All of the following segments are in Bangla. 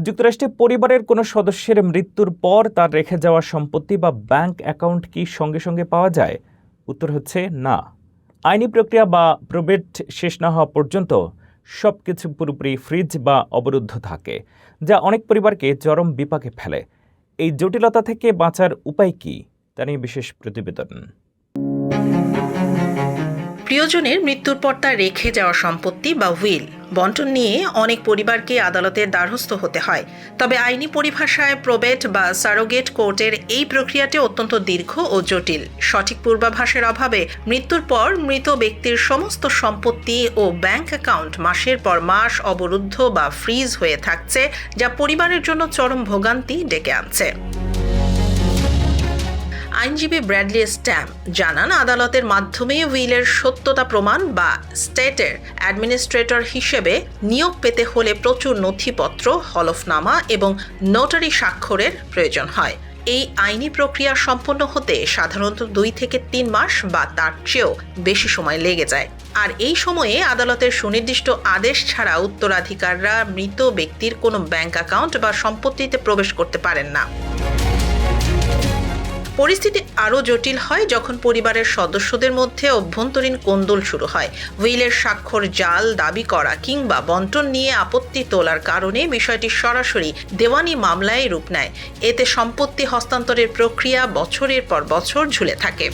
যুক্তরাষ্ট্রে পরিবারের কোনো সদস্যের মৃত্যুর পর তার রেখে যাওয়া সম্পত্তি বা ব্যাংক অ্যাকাউন্ট কি সঙ্গে সঙ্গে পাওয়া যায়? উত্তর হচ্ছে না। আইনি প্রক্রিয়া বা প্রবেট শেষ না হওয়া পর্যন্ত সবকিছু পুরোপুরি ফ্রিজ বা অবরুদ্ধ থাকে, যা অনেক পরিবারকে চরম বিপাকে ফেলে। এই জটিলতা থেকে বাঁচার উপায় কি, তা নিয়ে বিশেষ প্রতিবেদন। প্রিয়জনের মৃত্যুর পর তার রেখে যাওয়া সম্পত্তি বা উইল বন্টন নিয়ে অনেক পরিবারকে আদালতের দ্বারস্থ হতে হয়। তবে আইনি পরিভাষায় প্রবেট বা সারোগেট কোর্টের এই প্রক্রিয়াটি অত্যন্ত দীর্ঘ ও জটিল। সঠিক পূর্বাভাসের অভাবে মৃত্যুর পর মৃত ব্যক্তির সমস্ত সম্পত্তি ও ব্যাংক অ্যাকাউন্ট মাসের পর মাস অবরুদ্ধ বা ফ্রিজ হয়ে থাকছে, যা পরিবারের জন্য চরম ভোগান্তি ডেকে আনছে। আইনজীবী ব্র্যাডলি স্ট্যাম্প জানান, আদালতের মাধ্যমে উইলের সত্যতা প্রমাণ বা স্টেটের অ্যাডমিনিস্ট্রেটর হিসেবে নিয়োগ পেতে হলে প্রচুর নথিপত্র, হলফনামা এবং নোটারি স্বাক্ষরের প্রয়োজন হয়। এই আইনি প্রক্রিয়া সম্পন্ন হতে সাধারণত 2 থেকে 3 মাস বা তার চেয়েও বেশি সময় লেগে যায়। আর এই সময়ে আদালতের সুনির্দিষ্ট আদেশ ছাড়া উত্তরাধিকাররা মৃত ব্যক্তির কোনো ব্যাংক অ্যাকাউন্ট বা সম্পত্তিতে প্রবেশ করতে পারেন না। পরিস্থিতি আরও জটিল হয় যখন পরিবারের সদস্যদের মধ্যে অভ্যন্তরীণ কোন্দল শুরু হয়। উইলের স্বাক্ষর জাল দাবি করা কিংবা বন্টন নিয়ে আপত্তি তোলার কারণে বিষয়টি সরাসরি দেওয়ানি মামলায় রূপ নেয়। এতে সম্পত্তি হস্তান্তরের প্রক্রিয়া বছরের পর বছর ঝুলে থাকে।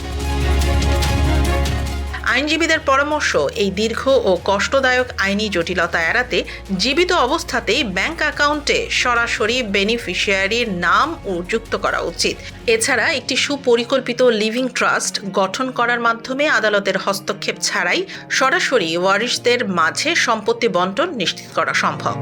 আইনজীবীদের পরামর্শ, এই দীর্ঘ ও কষ্টদায়ক আইনি জটিলতা এড়াতে জীবিত অবস্থাতেই ব্যাংক অ্যাকাউন্টে সরাসরি বেনিফিশিয়ারির নাম যুক্ত করা উচিত। এছাড়া একটি সুপরিকল্পিত লিভিং ট্রাস্ট গঠন করার মাধ্যমে আদালতের হস্তক্ষেপ ছাড়াই সরাসরি ওয়ারিশদের মাঝে সম্পত্তি বন্টন নিশ্চিত করা সম্ভব।